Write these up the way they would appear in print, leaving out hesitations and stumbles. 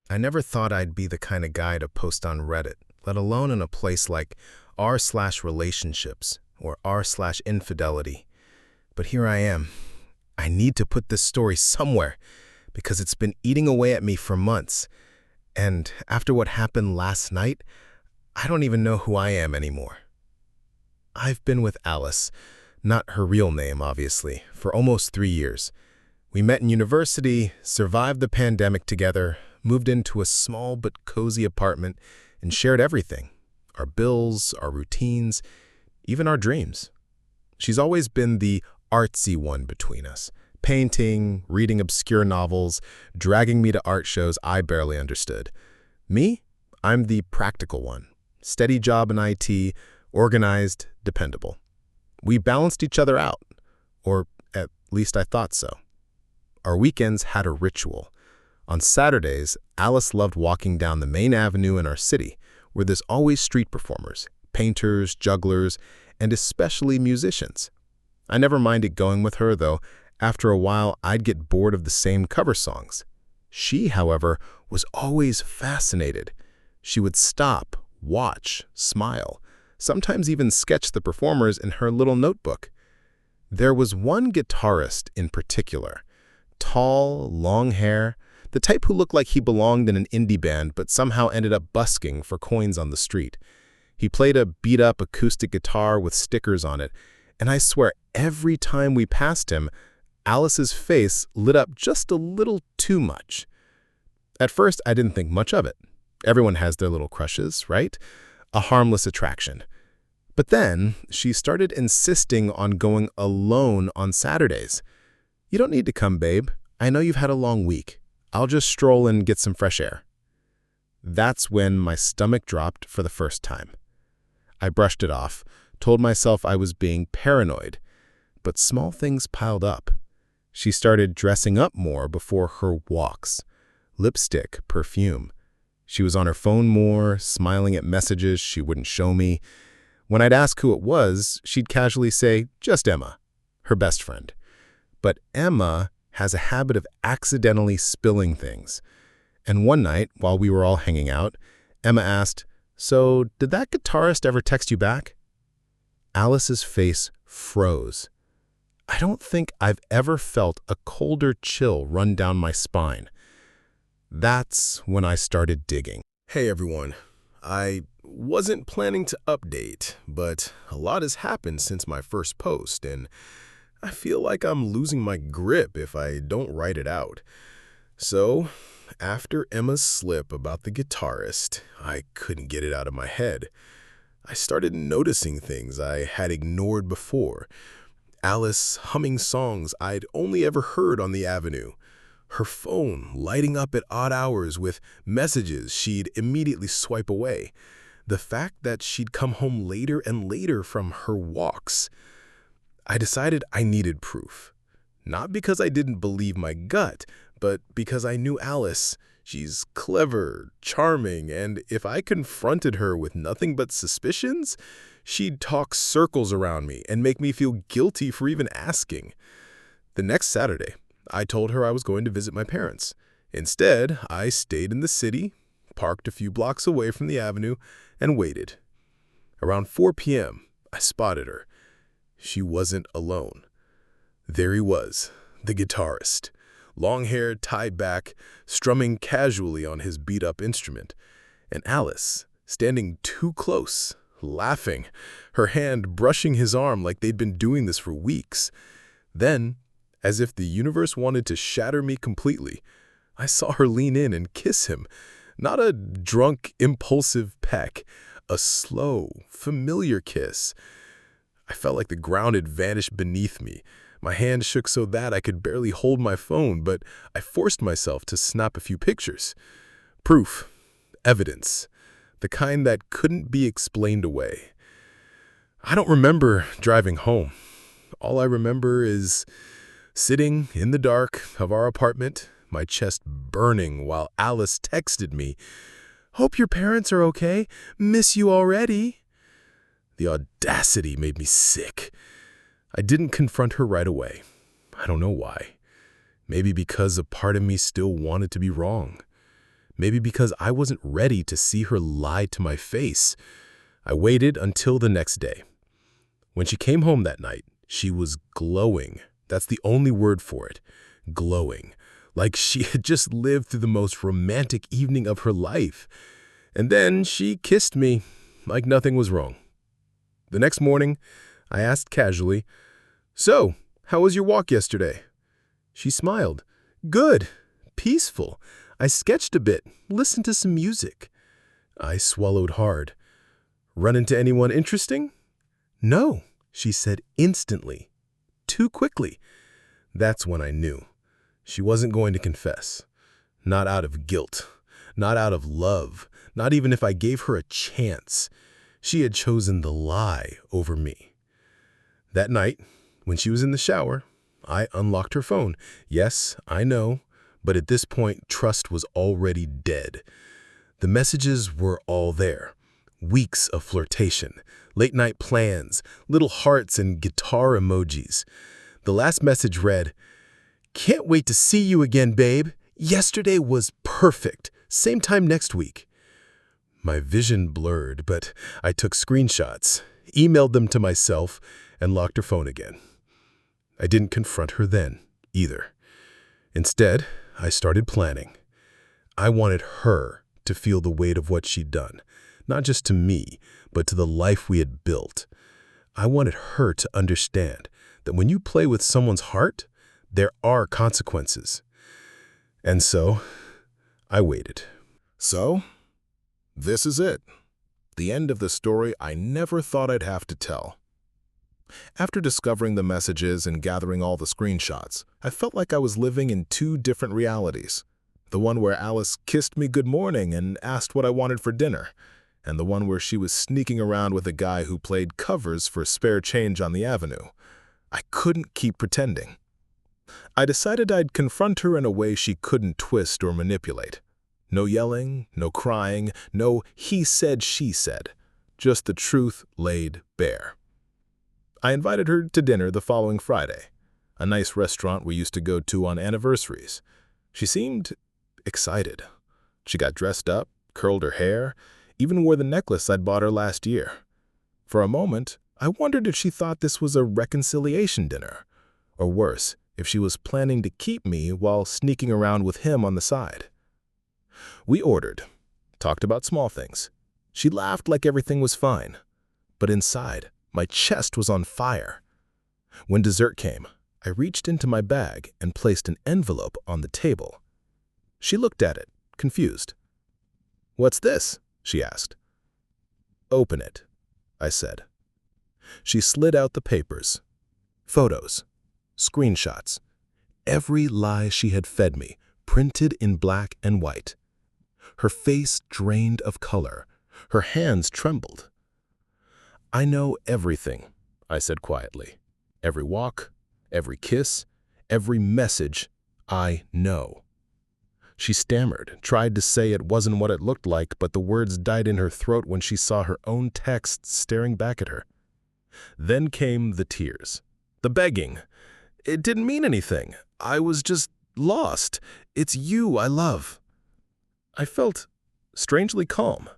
I never thought I'd be the kind of guy to post on Reddit, let alone in a place like r/relationships or r/infidelity. But here I am. I need to put this story somewhere because it's been eating away at me for months. And after what happened last night, I don't even know who I am anymore. I've been with Alice, not her real name, obviously, for almost 3 years. We met in university, survived the pandemic together, moved into a small but cozy apartment, and shared everything: our bills, our routines, even our dreams. She's always been the artsy one between us, painting, reading obscure novels, dragging me to art shows I barely understood. Me? I'm the practical one. Steady job in IT, organized, dependable. We balanced each other out, or at least I thought so. Our weekends had a ritual. On Saturdays, Alice loved walking down the main avenue in our city, where there's always street performers, painters, jugglers, and especially musicians. I never minded going with her, though. After a while, I'd get bored of the same cover songs. She, however, was always fascinated. She would stop, watch, smile, sometimes even sketch the performers in her little notebook. There was one guitarist in particular, tall, long hair, the type who looked like he belonged in an indie band but somehow ended up busking for coins on the street. He played a beat-up acoustic guitar with stickers on it, and I swear every time we passed him, Alice's face lit up just a little too much. At first, I didn't think much of it. Everyone has their little crushes, right? A harmless attraction. But then, she started insisting on going alone on Saturdays. "You don't need to come, babe. I know you've had a long week. I'll just stroll and get some fresh air." That's when my stomach dropped for the first time. I brushed it off, told myself I was being paranoid. But small things piled up. She started dressing up more before her walks. Lipstick, perfume. She was on her phone more, smiling at messages she wouldn't show me. When I'd ask who it was, she'd casually say, "Just Emma," her best friend. But Emma has a habit of accidentally spilling things. And one night, while we were all hanging out, Emma asked, "So, did that guitarist ever text you back?" Alice's face froze. I don't think I've ever felt a colder chill run down my spine. That's when I started digging. Hey everyone, I wasn't planning to update, but a lot has happened since my first post, and I feel like I'm losing my grip if I don't write it out. So, after Emma's slip about the guitarist, I couldn't get it out of my head. I started noticing things I had ignored before. Alice humming songs I'd only ever heard on the avenue. Her phone lighting up at odd hours with messages she'd immediately swipe away. The fact that she'd come home later and later from her walks. I decided I needed proof. Not because I didn't believe my gut, but because I knew Alice. She's clever, charming, and if I confronted her with nothing but suspicions, she'd talk circles around me and make me feel guilty for even asking. The next Saturday, I told her I was going to visit my parents. Instead, I stayed in the city, parked a few blocks away from the avenue, and waited. Around 4 p.m., I spotted her. She wasn't alone. There he was, the guitarist. Long hair tied back, strumming casually on his beat-up instrument. And Alice, standing too close, laughing, her hand brushing his arm like they'd been doing this for weeks. Then, as if the universe wanted to shatter me completely, I saw her lean in and kiss him. Not a drunk, impulsive peck, a slow, familiar kiss. I felt like the ground had vanished beneath me. My hand shook so that I could barely hold my phone, but I forced myself to snap a few pictures. Proof, evidence, the kind that couldn't be explained away. I don't remember driving home. All I remember is sitting in the dark of our apartment, my chest burning while Alice texted me, "Hope your parents are okay. Miss you already." The audacity made me sick. I didn't confront her right away. I don't know why. Maybe because a part of me still wanted to be wrong. Maybe because I wasn't ready to see her lie to my face. I waited until the next day. When she came home that night, she was glowing. That's the only word for it. Glowing. Like she had just lived through the most romantic evening of her life. And then she kissed me like nothing was wrong. The next morning, I asked casually, "So, how was your walk yesterday?" She smiled. "Good. Peaceful. I sketched a bit, listened to some music." I swallowed hard. "Run into anyone interesting?" "No," she said instantly. Too quickly. That's when I knew. She wasn't going to confess. Not out of guilt. Not out of love. Not even if I gave her a chance. She had chosen the lie over me. That night, when she was in the shower, I unlocked her phone. Yes, I know, but at this point, trust was already dead. The messages were all there. Weeks of flirtation, late-night plans, little hearts and guitar emojis. The last message read, "Can't wait to see you again, babe. Yesterday was perfect. Same time next week." My vision blurred, but I took screenshots, emailed them to myself, and locked her phone again. I didn't confront her then, either. Instead, I started planning. I wanted her to feel the weight of what she'd done, not just to me, but to the life we had built. I wanted her to understand that when you play with someone's heart, there are consequences. And so, I waited. So, this is it. The end of the story I never thought I'd have to tell. After discovering the messages and gathering all the screenshots, I felt like I was living in two different realities. The one where Alice kissed me good morning and asked what I wanted for dinner, and the one where she was sneaking around with a guy who played covers for spare change on the avenue. I couldn't keep pretending. I decided I'd confront her in a way she couldn't twist or manipulate. No yelling, no crying, no he said, she said. Just the truth laid bare. I invited her to dinner the following Friday, a nice restaurant we used to go to on anniversaries. She seemed excited. She got dressed up, curled her hair, even wore the necklace I'd bought her last year. For a moment, I wondered if she thought this was a reconciliation dinner, or worse, if she was planning to keep me while sneaking around with him on the side. We ordered, talked about small things. She laughed like everything was fine, but inside, my chest was on fire. When dessert came, I reached into my bag and placed an envelope on the table. She looked at it, confused. "What's this?" she asked. "Open it," I said. She slid out the papers. Photos, screenshots, every lie she had fed me, printed in black and white. Her face drained of color. Her hands trembled. "I know everything," I said quietly. "Every walk, every kiss, every message, I know." She stammered, tried to say it wasn't what it looked like, but the words died in her throat when she saw her own text staring back at her. Then came the tears, the begging. "It didn't mean anything. I was just lost. It's you I love." I felt strangely calm.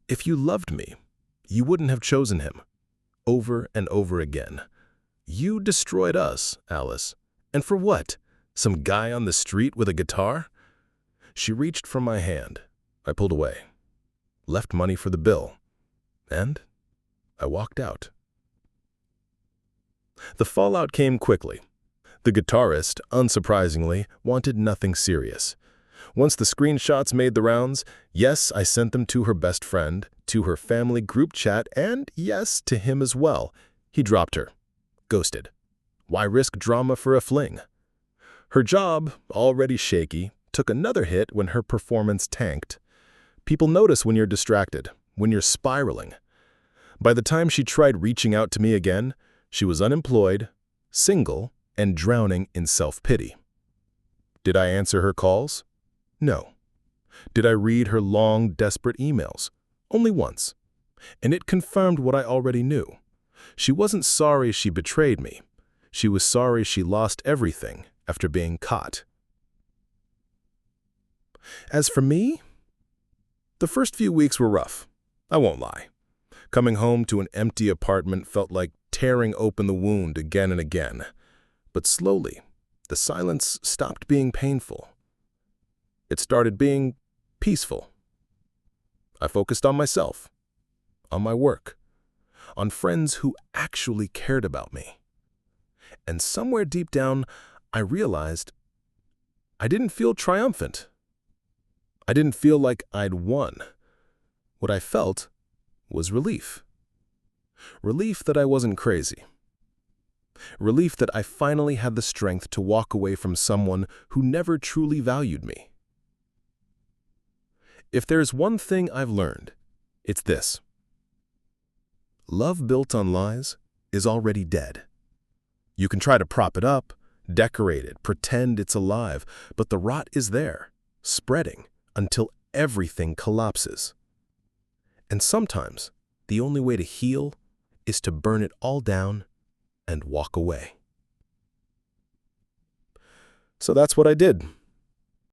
If you loved me, you wouldn't have chosen him. Over and over again. You destroyed us, Alice. And for what? Some guy on the street with a guitar? She reached for my hand. I pulled away, left money for the bill, and I walked out. The fallout came quickly. The guitarist, unsurprisingly, wanted nothing serious. Once the screenshots made the rounds, yes, I sent them to her best friend, to her family group chat, and yes, to him as well. He dropped her. Ghosted. Why risk drama for a fling? Her job, already shaky, took another hit when her performance tanked. People notice when you're distracted, when you're spiraling. By the time she tried reaching out to me again, she was unemployed, single, and drowning in self-pity. Did I answer her calls? No. Did I read her long, desperate emails? Only once. And it confirmed what I already knew. She wasn't sorry she betrayed me. She was sorry she lost everything after being caught. As for me, the first few weeks were rough. I won't lie. Coming home to an empty apartment felt like tearing open the wound again and again. But slowly, the silence stopped being painful. It started being peaceful. I focused on myself, on my work, on friends who actually cared about me. And somewhere deep down, I realized I didn't feel triumphant. I didn't feel like I'd won. What I felt was relief. Relief that I wasn't crazy. Relief that I finally had the strength to walk away from someone who never truly valued me. If there's one thing I've learned, it's this. Love built on lies is already dead. You can try to prop it up, decorate it, pretend it's alive, but the rot is there, spreading until everything collapses. And sometimes, the only way to heal is to burn it all down and walk away. So that's what I did.